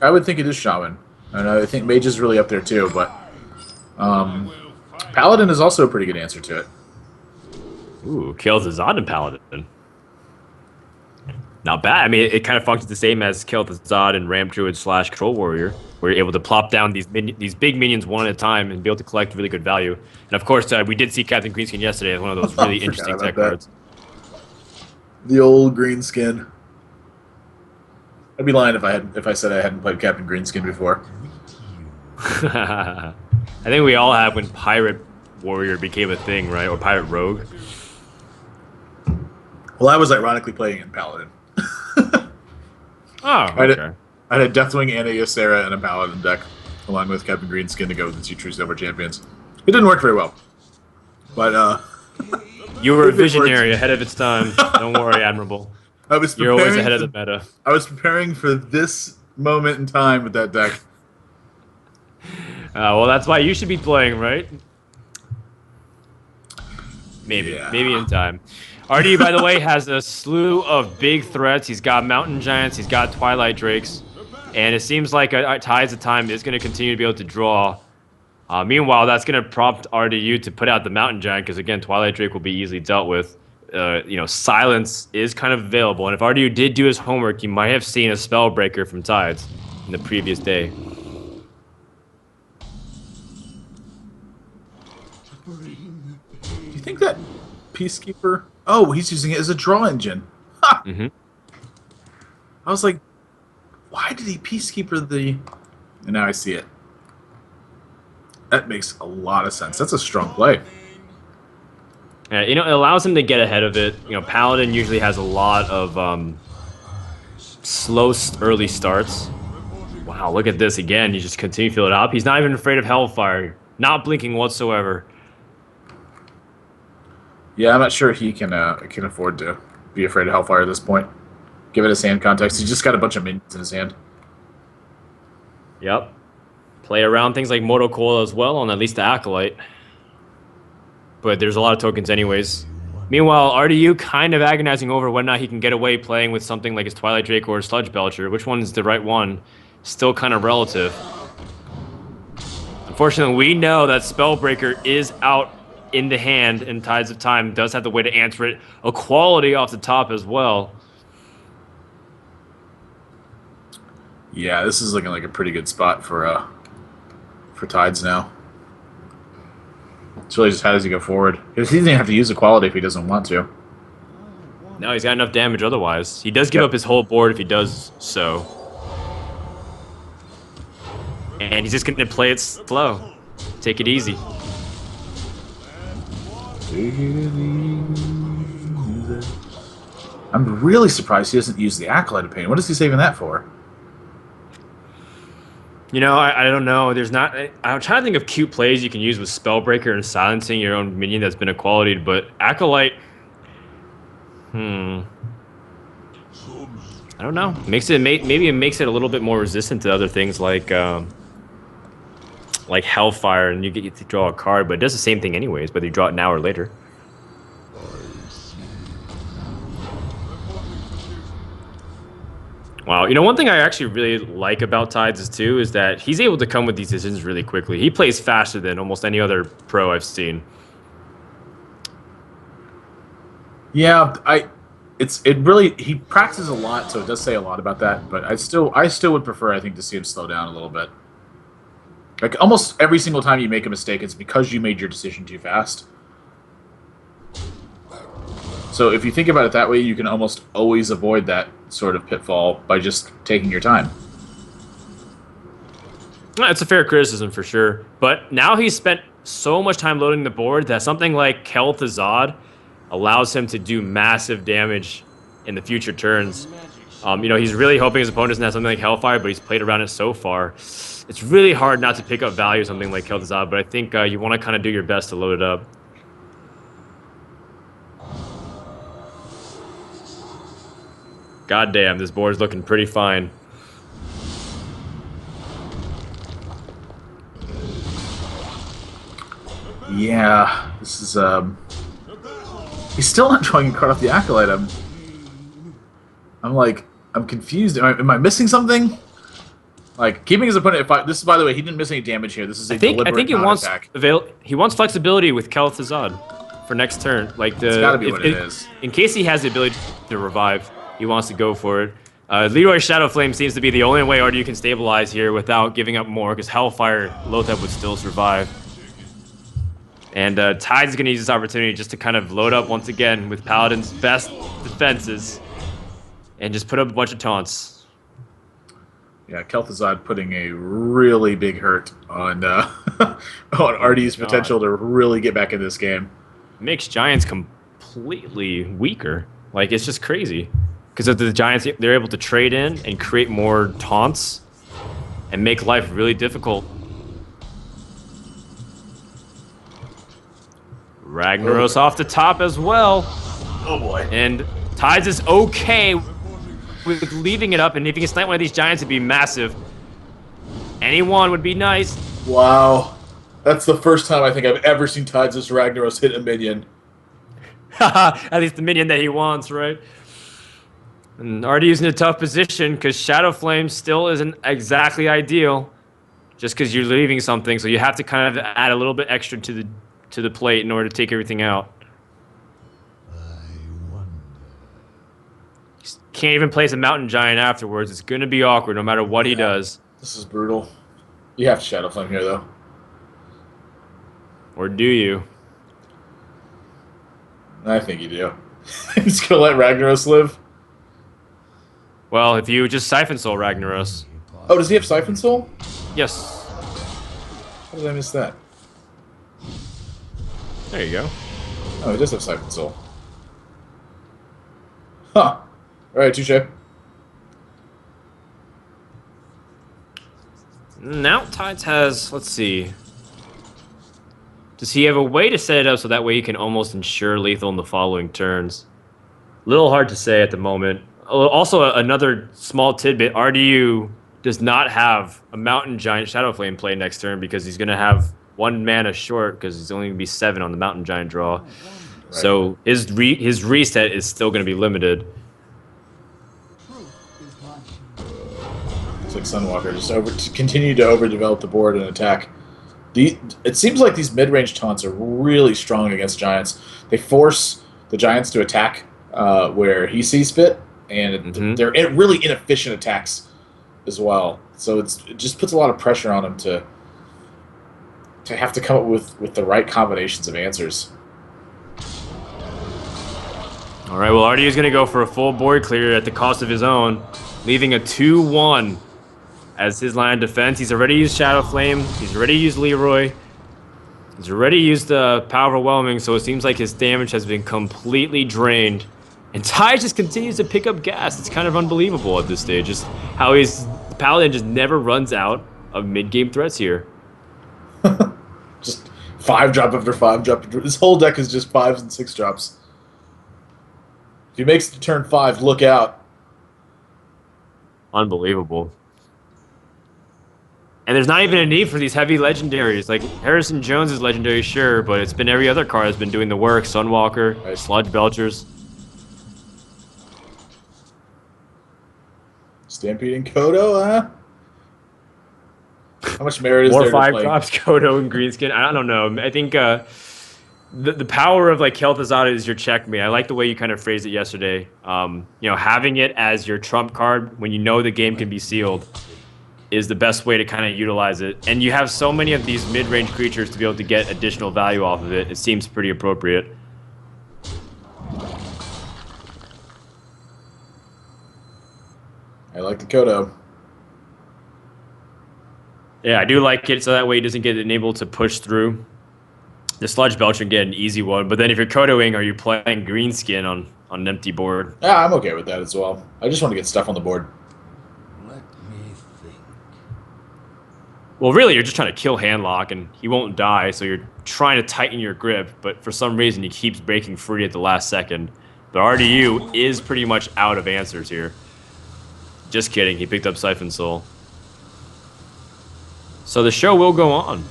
I would think it is Shaman. And I think Mage is really up there too, but Paladin is also a pretty good answer to it. Ooh, kills the Zod and Paladin. Not bad. I mean, it kind of functions the same as Kill the Zod and Ramp Druid / Control Warrior, where you're able to plop down these big minions one at a time and be able to collect really good value. And of course, we did see Captain Greenskin yesterday as one of those really interesting tech cards. The old Greenskin. I'd be lying if I said I hadn't played Captain Greenskin before. I think we all have when Pirate Warrior became a thing, right? Or Pirate Rogue. Well, I was ironically playing in Paladin. Oh, okay. I had a Deathwing and a Ysera and a Paladin deck, along with Captain Greenskin to go with the 2 True Silver Champions. It didn't work very well. But, you were a visionary ahead of its time. Don't worry, Admirable. You're always ahead of the meta. I was preparing for this moment in time with that deck. Well, that's why you should be playing, right? Maybe. Yeah. Maybe in time. RDU, by the way, has a slew of big threats. He's got Mountain Giants, he's got Twilight Drakes, and it seems like Tides of Time is going to continue to be able to draw. Meanwhile, that's going to prompt RDU to put out the Mountain Giant, because again, Twilight Drake will be easily dealt with. Silence is kind of available, and if RDU did do his homework, he might have seen a Spellbreaker from Tides in the previous day. Do you think that Peacekeeper... Oh, he's using it as a draw engine. Ha! Mm-hmm. I was like, why did he Peacekeeper the... And now I see it. That makes a lot of sense. That's a strong play. Yeah, it allows him to get ahead of it. Paladin usually has a lot of slow early starts. Wow, look at this again. You just continue to fill it up. He's not even afraid of Hellfire. Not blinking whatsoever. Yeah, I'm not sure he can afford to be afraid of Hellfire at this point. Give it his hand context. He's just got a bunch of minions in his hand. Yep. Play around things like Mortal Coil as well on at least the Acolyte. But there's a lot of tokens anyways. Meanwhile, RDU kind of agonizing over whether or not he can get away playing with something like his Twilight Drake or Sludge Belcher. Which one is the right one? Still kind of relative. Unfortunately, we know that Spellbreaker is out in the hand, and Tides of Time does have the way to answer it. A quality off the top as well. Yeah, this is looking like a pretty good spot for Tides now. It's really just how does he go forward. He doesn't even have to use the quality if he doesn't want to. No, he's got enough damage otherwise. He does give up his whole board if he does so. And he's just going to play it slow. Take it easy. I'm really surprised he doesn't use the Acolyte of Pain. What is he saving that for? I don't know. There's not... I'm trying to think of cute plays you can use with Spellbreaker and silencing your own minion that's been equality'd, but Acolyte... I don't know. Maybe it makes it a little bit more resistant to other things like Hellfire, and you get to draw a card, but it does the same thing anyways, whether you draw it now or later. Wow, one thing I actually really like about Tides is that he's able to come with these decisions really quickly. He plays faster than almost any other pro I've seen. Yeah, he practices a lot, so it does say a lot about that. But I still would prefer, I think, to see him slow down a little bit. Like almost every single time you make a mistake, it's because you made your decision too fast. So if you think about it that way, you can almost always avoid that sort of pitfall by just taking your time. It's a fair criticism for sure. But now he's spent so much time loading the board that something like Kel'Thuzad allows him to do massive damage in the future turns. He's really hoping his opponent doesn't have something like Hellfire, but he's played around it so far. It's really hard not to pick up value something like Kel'Thuzad, but I think you want to kind of do your best to load it up. God damn, this board's looking pretty fine. Yeah, this is he's still not drawing a card off the Acolyte. I'm confused. Am I missing something? Like keeping his opponent at 5. This is, by the way, he didn't miss any damage here. This is a I think deliberate he wants non-attack. he wants flexibility with Kel'Thuzad for next turn. Like It's got to be what it is. in case he has the ability to revive, he wants to go for it. Leroy Shadowflame seems to be the only way RDU can stabilize here without giving up more, because Hellfire Lothep would still survive. And Tide's going to use this opportunity just to kind of load up once again with Paladin's best defenses and just put up a bunch of taunts. Yeah, Kel'Thuzad putting a really big hurt on on RD's potential to really get back in this game. Makes Giants completely weaker. Like, it's just crazy. Because of the Giants, they're able to trade in and create more taunts and make life really difficult. Ragnaros off the top as well. Oh boy. And Tides is okay with leaving it up, and if he can snipe one of these Giants, it'd be massive. Anyone would be nice. Wow. That's the first time I think I've ever seen Tides' Ragnaros hit a minion. At least the minion that he wants, right? And RDU's in a tough position because Shadow Flame still isn't exactly ideal, just because you're leaving something, so you have to kind of add a little bit extra to the plate in order to take everything out. Can't even place a Mountain Giant afterwards. It's going to be awkward no matter what he does. This is brutal. You have to Shadow Flame here, though. Or do you? I think you do. He's going to let Ragnaros live? Well, if you just Siphon Soul Ragnaros. Oh, does he have Siphon Soul? Yes. How did I miss that? There you go. Oh, he does have Siphon Soul. Huh. Alright, touche. Now Tides has, let's see. Does he have a way to set it up so that way he can almost ensure lethal in the following turns? Little hard to say at the moment. Also, another small tidbit, RDU does not have a Mountain Giant Shadow Flame play next turn because he's going to have 1 mana short because he's only going to be 7 on the Mountain Giant draw. Right. So his reset is still going to be limited. It's like Sunwalker, just continue to overdevelop the board and attack. It seems like these mid-range taunts are really strong against Giants. They force the Giants to attack where he sees fit, and they're really inefficient attacks as well. So it just puts a lot of pressure on him to have to come up with the right combinations of answers. All right, well, RDU is going to go for a full board clear at the cost of his own, leaving a 2-1 as his line of defense. He's already used Shadow Flame. He's already used Leroy. He's already used Power Overwhelming, so it seems like his damage has been completely drained. And Ty just continues to pick up gas. It's kind of unbelievable at this stage. Just how the Paladin just never runs out of mid-game threats here. Just 5-drop after 5-drop. His whole deck is just 5s and 6-drops. If he makes it to turn 5, look out. Unbelievable. And there's not even a need for these heavy legendaries. Like, Harrison Jones is legendary, sure, but it's been every other card that's been doing the work. Sunwalker, right. Sludge Belchers. Stampeding Kodo, huh? How much merit is More there to 5-drops, Kodo and Greenskin. I don't know. I think the power of like Kel'Thuzad is your checkmate. I like the way you kind of phrased it yesterday. You know, having it as your trump card when you know the game can be sealed is the best way to kind of utilize it. And you have so many of these mid-range creatures to be able to get additional value off of it. It seems pretty appropriate. I like the Kodo. Yeah, I do like it so that way he doesn't get enabled to push through. The Sludge Belcher can get an easy one, but then if you're Kodoing, are you playing Greenskin on an empty board? Yeah, I'm okay with that as well. I just want to get stuff on the board. Let me think. Well, really, you're just trying to kill Handlock, and he won't die, so you're trying to tighten your grip, but for some reason he keeps breaking free at the last second. But RDU is pretty much out of answers here. Just kidding, he picked up Siphon Soul. So the show will go on.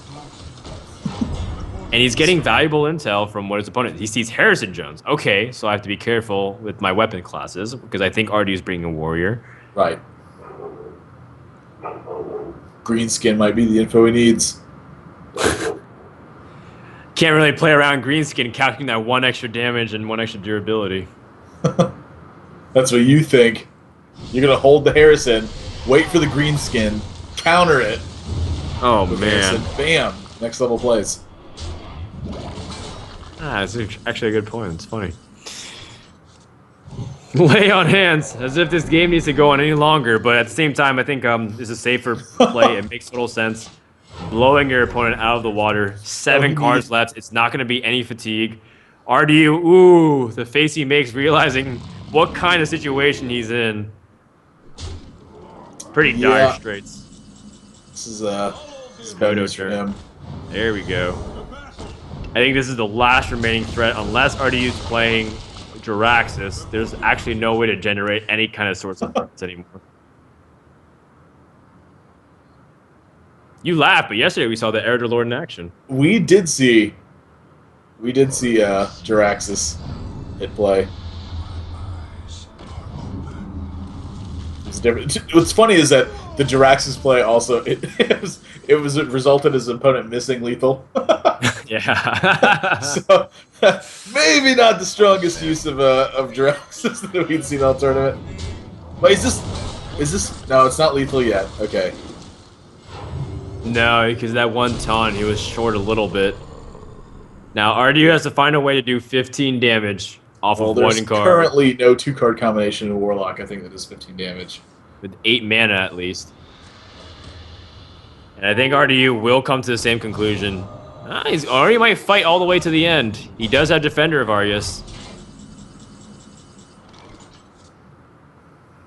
And he's getting valuable intel from what his opponent... He sees Harrison Jones. Okay, so I have to be careful with my weapon classes, because I think RDU is bringing a warrior. Right. Greenskin might be the info he needs. Can't really play around Greenskin, calculating that 1 extra damage and 1 extra durability. That's what you think. You're gonna hold the Harrison, wait for the Greenskin, counter it. Oh with man. Harrison, bam! Next level plays. Ah, that's actually a good point. It's funny. Lay on hands, as if this game needs to go on any longer, but at the same time, I think this is a safer play. It makes total sense. Blowing your opponent out of the water. 7 cards left. It's not going to be any fatigue. RDU, ooh, the face he makes realizing what kind of situation he's in. Pretty dire straits. This is bad news for him. There we go. I think this is the last remaining threat, unless RDU's playing Jiraxis. There's actually no way to generate any kind of sorts of threats anymore. You laugh, but yesterday we saw the Elder Lord in action. We did see Jiraxis hit play. It's different. What's funny is that the Jiraxis play also it resulted as an opponent missing lethal. Yeah. So maybe not the strongest use of Jiraxis that we'd seen all tournament. Wait, is this? No, it's not lethal yet. Okay. No, because that one taunt, he was short a little bit. Now, RDU has to find a way to do 15 damage off of one card. There's currently no 2-card combination in Warlock, I think, that does 15 damage. With 8 mana, at least. And I think RDU will come to the same conclusion. He might fight all the way to the end. He does have Defender of Arius.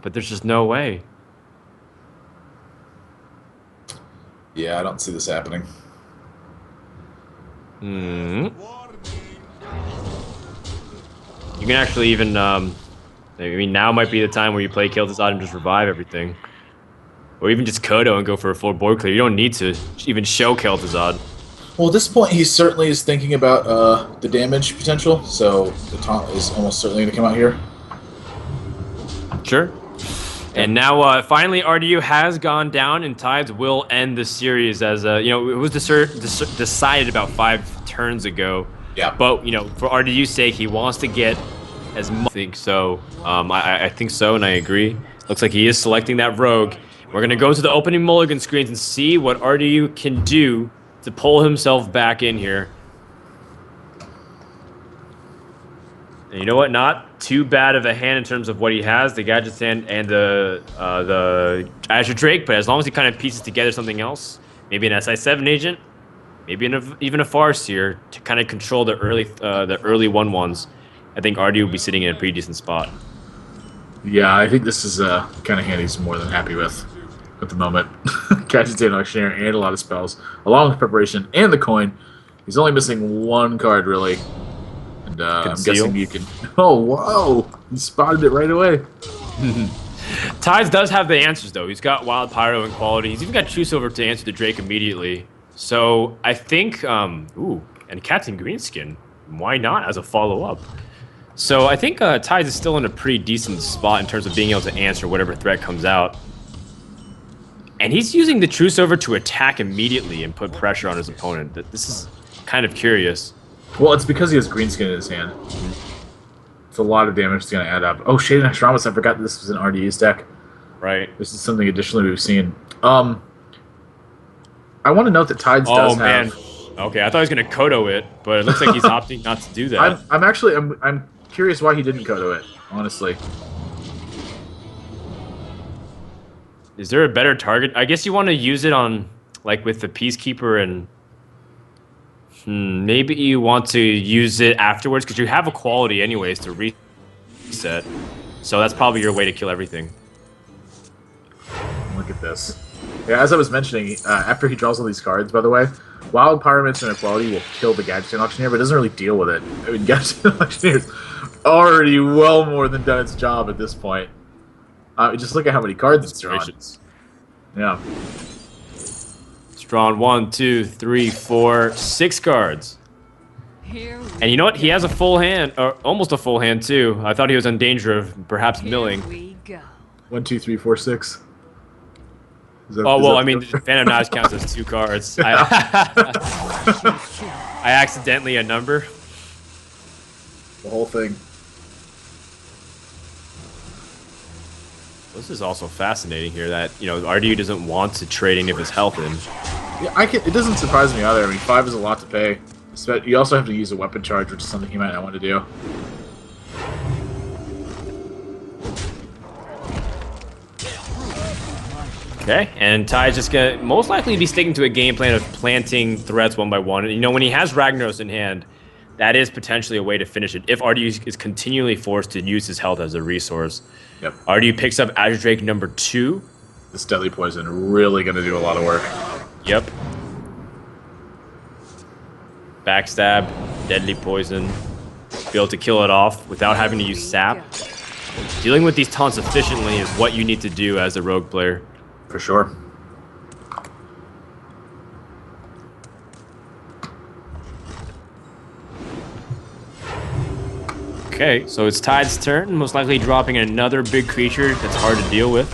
But there's just no way. Yeah, I don't see this happening. You can actually even, I mean, now might be the time where you play Kel'Thuzad and just revive everything. Or even just Kodo and go for a full board clear. You don't need to even show Kel'Thuzad. Well, at this point, he certainly is thinking about the damage potential, so the taunt is almost certainly going to come out here. Sure. And now, finally, RDU has gone down, and Tides will end the series as, it was decided about 5 turns ago. Yeah. But, for RDU's sake, he wants to get as much. I think so. I think so, and I agree. Looks like he is selecting that rogue. We're going to go to the opening mulligan screens and see what RDU can do to pull himself back in here. And you know what? Not too bad of a hand in terms of what he has, the Gadget Stand and the Azure Drake, but as long as he kind of pieces together something else, maybe an SI7 agent, maybe even a Farseer to kind of control the early 1/1s, I think RD will be sitting in a pretty decent spot. Yeah, I think this is kind of hand he's more than happy with at the moment. Gadget Stand Auctioneer and a lot of spells, along with preparation and the coin. He's only missing 1 card, really. And I'm guessing you can... Oh, whoa! You spotted it right away. Tides does have the answers, though. He's got Wild Pyro and Quality. He's even got True Silver to answer the Drake immediately. So I think... ooh, and Captain Greenskin. Why not as a follow-up? So I think Tides is still in a pretty decent spot in terms of being able to answer whatever threat comes out. And he's using the True Silver to attack immediately and put pressure on his opponent. This is kind of curious. Well, it's because he has Greenskin in his hand. It's a lot of damage that's going to add up. Oh, Shade and Extramus, I forgot this was an RDU's deck. Right. This is something additionally we've seen. I want to note that Tides does have... Okay, I thought he was going to Kodo it, but it looks like he's opting not to do that. I'm curious why he didn't Kodo it, honestly. Is there a better target? I guess you want to use it on, like, with the Peacekeeper and... maybe you want to use it afterwards, because you have a quality anyways to reset. So that's probably your way to kill everything. Look at this. Yeah, as I was mentioning, after he draws all these cards, by the way, Wild Pyramid and Equality will kill the Gadget Auctioneer, but it doesn't really deal with it. I mean, Gadget Auctioneer's already well more than done its job at this point. Just look at how many cards it's drawn. Yeah. It's drawn 1, 2, 3, 4, 6 cards. And you know what? He has a full hand, or almost a full hand too. I thought he was in danger of perhaps milling. 1, 2, 3, 4, 6. Oh, well, I mean, Phantom Knives counts as 2 cards. I accidentally a number. the whole thing. This is also fascinating here that, RDU doesn't want to trade any of his health in. Yeah, it doesn't surprise me either. I mean, 5 is a lot to pay. You also have to use a weapon charge, which is something you might not want to do. Okay, and Ty's just gonna most likely be sticking to a game plan of planting threats one by one. And, when he has Ragnaros in hand, that is potentially a way to finish it if RDU is continually forced to use his health as a resource. Yep. RDU picks up Azure Drake number 2. This Deadly Poison really going to do a lot of work. Yep. Backstab, Deadly Poison. Be able to kill it off without having to use Sap. Dealing with these taunts efficiently is what you need to do as a rogue player. For sure. Okay, so it's Tide's turn, most likely dropping another big creature that's hard to deal with.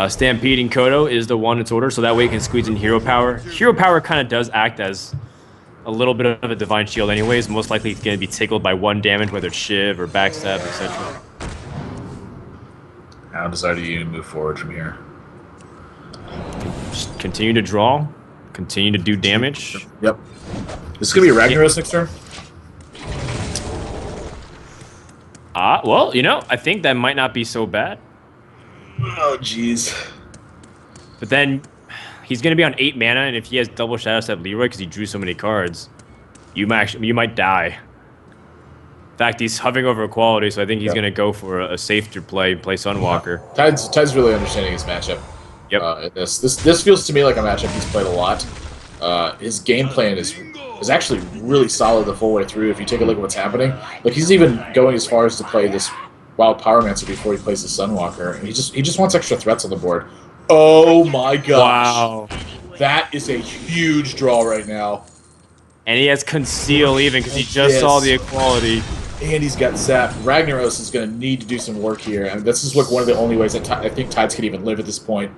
Stampeding Kodo is the one its order, so that way it can squeeze in Hero Power. Hero Power kind of does act as a little bit of a Divine Shield anyways. Most likely it's going to be tickled by 1 damage, whether it's Shiv or Backstab, etc. How does RDU move forward from here? Just continue to draw, continue to do damage. Yep. This is going to be Ragnaros next turn? Well, I think that might not be so bad. Oh, jeez. But then he's going to be on 8 mana, and if he has double Shadow Step Leroy because he drew so many cards, you might die. In fact, he's hovering over equality, so I think he's going to go for a safer play Sunwalker. Tide's really understanding his matchup. Yep. This feels to me like a matchup he's played a lot. His game plan is actually really solid the full way through. If you take a look at what's happening, like he's even going as far as to play this Wild Pyromancer before he plays the Sunwalker, and he just wants extra threats on the board. Oh my gosh! Wow, that is a huge draw right now. And he has Conceal even because he just saw the equality. And he's got Zap. Ragnaros is going to need to do some work here. I mean, this is like one of the only ways that I think Tides can even live at this point.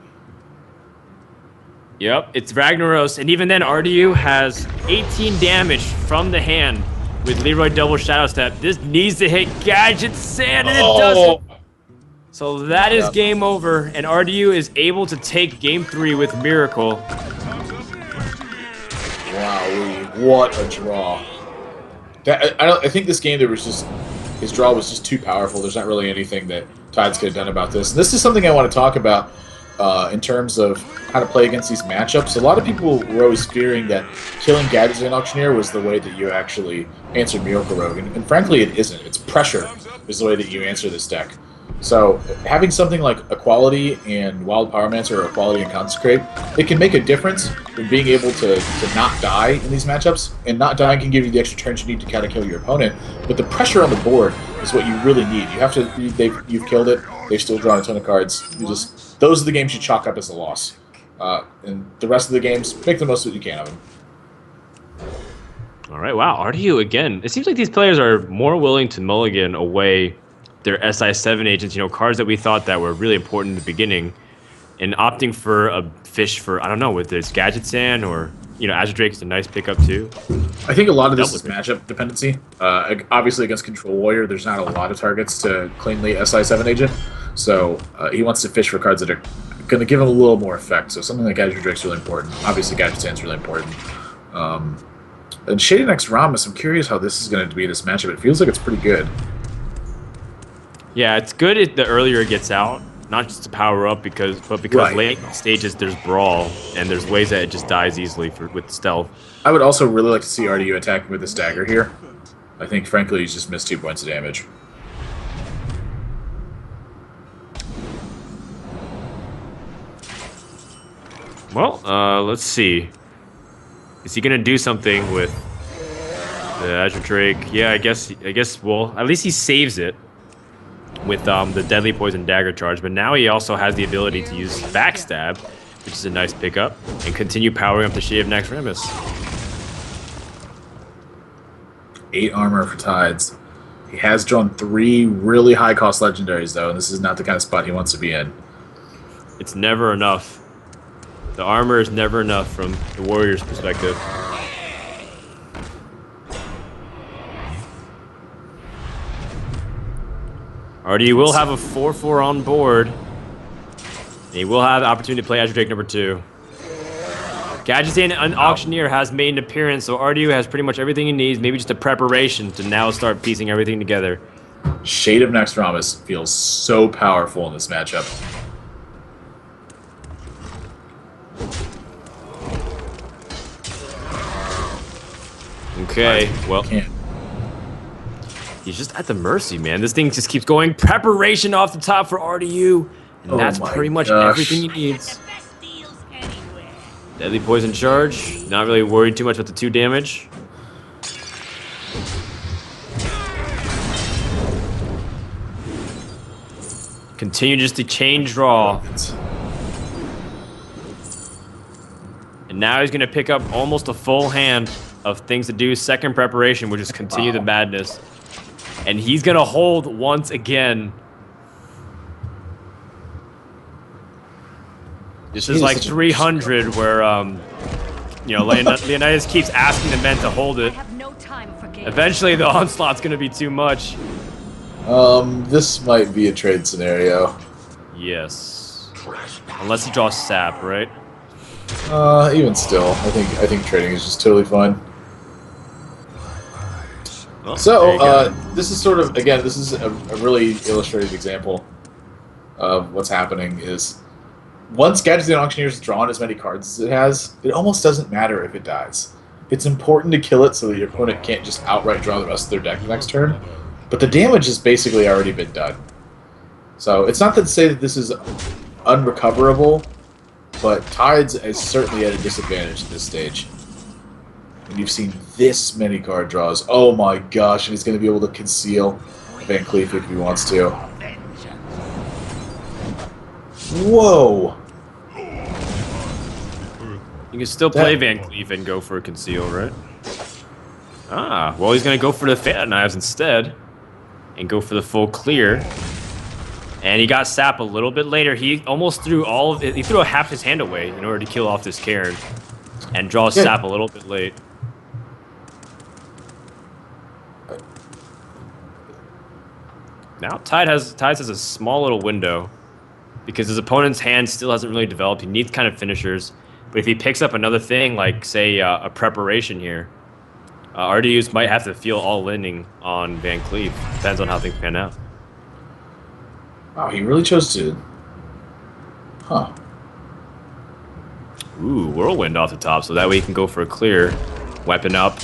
Yep, it's Ragnaros, and even then RDU has 18 damage from the hand with Leroy double Shadow Step. This needs to hit Gadget Sand, and it doesn't. So that is game over, and RDU is able to take game 3 with Miracle. Wow, what a draw. I think this game, his draw was just too powerful. There's not really anything that Tides could have done about this. And this is something I want to talk about in terms of how to play against these matchups. A lot of people were always fearing that killing Gadget and Auctioneer was the way that you actually answered Miracle Rogue. And frankly, it isn't. It's pressure is the way that you answer this deck. So having something like Equality and Wild Pyromancer or Equality and Consecrate, it can make a difference in being able to not die in these matchups. And not dying can give you the extra turns you need to kind of kill your opponent. But the pressure on the board is what you really need. You have to. You've killed it. They've still drawn a ton of cards. Those are the games you chalk up as a loss. And the rest of the games, make the most of what you can of them. All right, wow, RDU again. It seems like these players are more willing to mulligan away their SI7 agents, cards that we thought that were really important in the beginning, and opting for a fish for, I don't know, whether it's Gadget Sand or, Azure Drake is a nice pickup too. I think a lot of this is matchup dependency. Obviously against Control Warrior, there's not a lot of targets to cleanly SI7 agent, so he wants to fish for cards that are going to give him a little more effect. So something like Azure Drake's really important. Obviously Gadget Sand's really important. And Shady Next Rhombus, I'm curious how this is going to be this matchup. It feels like it's pretty good. Yeah, it's good the earlier it gets out, not just to power up, because late stages there's Brawl, and there's ways that it just dies easily with stealth. I would also really like to see RDU attacking with this dagger here. I think, frankly, he's just missed 2 points of damage. Well, let's see. Is he gonna do something with the Azure Drake? Yeah, I guess. Well, at least he saves it with the Deadly Poison Dagger charge, but now he also has the ability to use Backstab, which is a nice pickup, and continue powering up the Shade Next Remus. 8 armor for Tides. He has drawn 3 really high-cost legendaries, though, and this is not the kind of spot he wants to be in. It's never enough. The armor is never enough from the warrior's perspective. RDU will have a 4-4 on board. And he will have the opportunity to play Azure Drake number 2. Gadgetzan, an auctioneer, has made an appearance, so RDU has pretty much everything he needs, maybe just a preparation to now start piecing everything together. Shade of Naxxramas feels so powerful in this matchup. Okay, well, Can't. he's just at the mercy, man. This thing just keeps going. Preparation off the top for RDU, and Oh that's my pretty much gosh. everything he needs. Deadly poison charge. Not really worried too much about the 2 damage. Continue just to chain draw. And now he's going to pick up almost a full hand of things to do. Second preparation, which is continue the madness. And he's going to hold once again. This is like 300 where, you know, Leonidas keeps asking the men to hold it. Eventually, the onslaught's going to be too much. This might be a trade scenario. Yes. Unless he draws sap, right? Even still, I think trading is just totally fine. Well, So, this is sort of, again, this is a really illustrated example of what's happening is once Gadgetzan Auctioneer's drawn as many cards as it has, it almost doesn't matter if it dies. It's important to kill it so that your opponent can't just outright draw the rest of their deck the next turn, but the damage has basically already been done. So, it's not to say that this is unrecoverable, but Tides is certainly at a disadvantage at this stage. And you've seen this many card draws. Oh my gosh, and he's going to be able to conceal Van Cleef if he wants to. Whoa! You can still play Van Cleef and go for a conceal, right? Ah, well, he's going to go for the Phantom Knives instead. And go for the full clear. And he got sap a little bit later. He almost threw all of it. He threw half his hand away in order to kill off this Cairn. And draw sap a little bit late. Now Tides has a small little window. Because his opponent's hand still hasn't really developed. He needs kind of finishers. But if he picks up another thing, like, say, a preparation here, RDUs might have to feel all-inning on Van Cleef. Depends on how things pan out. Wow, he really chose to... Huh. Ooh, Whirlwind off the top, so that way he can go for a clear, weapon up,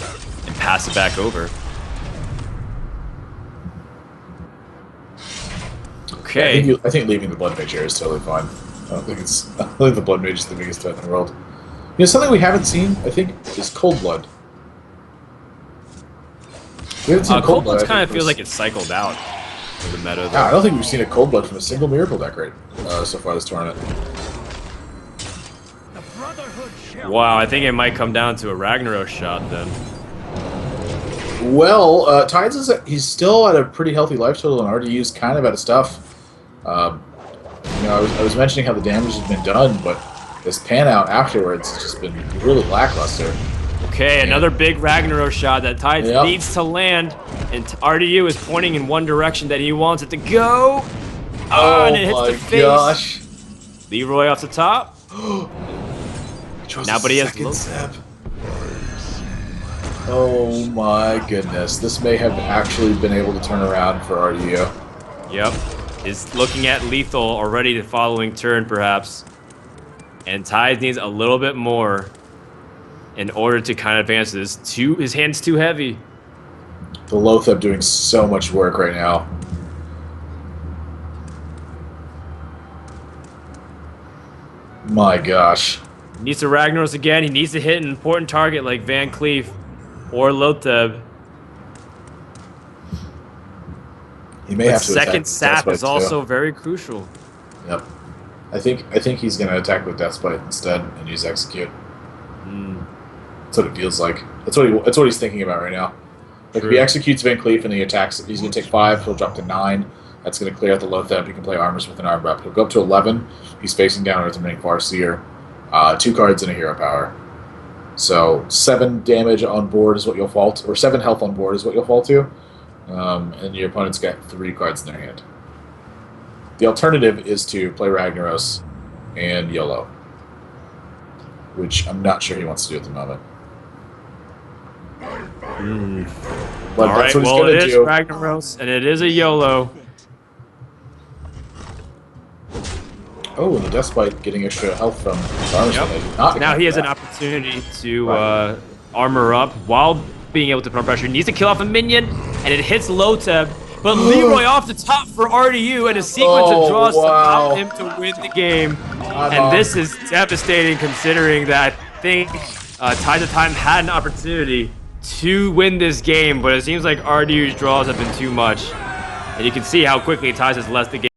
and pass it back over. Okay. Yeah, I think leaving the Blood Mage here is totally fine. I don't think the Blood Mage is the biggest threat in the world. You know, something we haven't seen, I think, is Cold Blood. We haven't seen Cold Blood kind of feels like it's cycled out of the meta. I don't think we've seen a Cold Blood from a single Miracle deck so far this tournament. Wow, I think it might come down to a Ragnarok shot then. Well, Tides he's still at a pretty healthy life total, and RDU's kind of out of stuff. You know, I was mentioning how the damage has been done, but this pan out afterwards has just been really lackluster. Okay, another big Ragnarok shot that Tides needs to land, and RDU is pointing in one direction that he wants it to go. Oh, and it hits the face. Gosh. Leroy off the top. Now, but he has low step. Oh my goodness, this may have actually been able to turn around for RDU. Yep, is looking at lethal already the following turn perhaps. And Tides needs a little bit more in order to kind of advance this. His hand's too heavy. The Lotheb doing so much work right now. My gosh. He needs to Ragnaros again. He needs to hit an important target like Van Cleef or Lotheb. He may have to second attack sap is also too. very crucial. Yep. I think he's gonna attack with Deathbite instead and use Execute. That's what it feels like. That's what he's thinking about right now. Like if he executes Van Cleef and he attacks, he's gonna take 5. He'll drop to 9. That's gonna clear out the Lotheb. He can play Armors with an Arm Rep. He'll go up to 11. He's facing down Earthring Farseer. 2 cards and a hero power. So 7 damage on board is what you'll fall to, or 7 health on board is what you'll fall to. And your opponent's got 3 cards in their hand. The alternative is to play Ragnaros and YOLO, which I'm not sure he wants to do at the moment. But All that's right, what he's well, going it to is do. Ragnaros, and it is a YOLO. Oh, and the Deathbite getting extra health from Armor Yep. Not Now he has an that. opportunity to armor up while being able to put on pressure. He needs to kill off a minion, and it hits Loteb. But Leroy off the top for RDU, and a sequence of draws allow him to win the game. This is devastating considering that I think Tides of Time had an opportunity to win this game, but it seems like RDU's draws have been too much. And you can see how quickly Tides has left the game.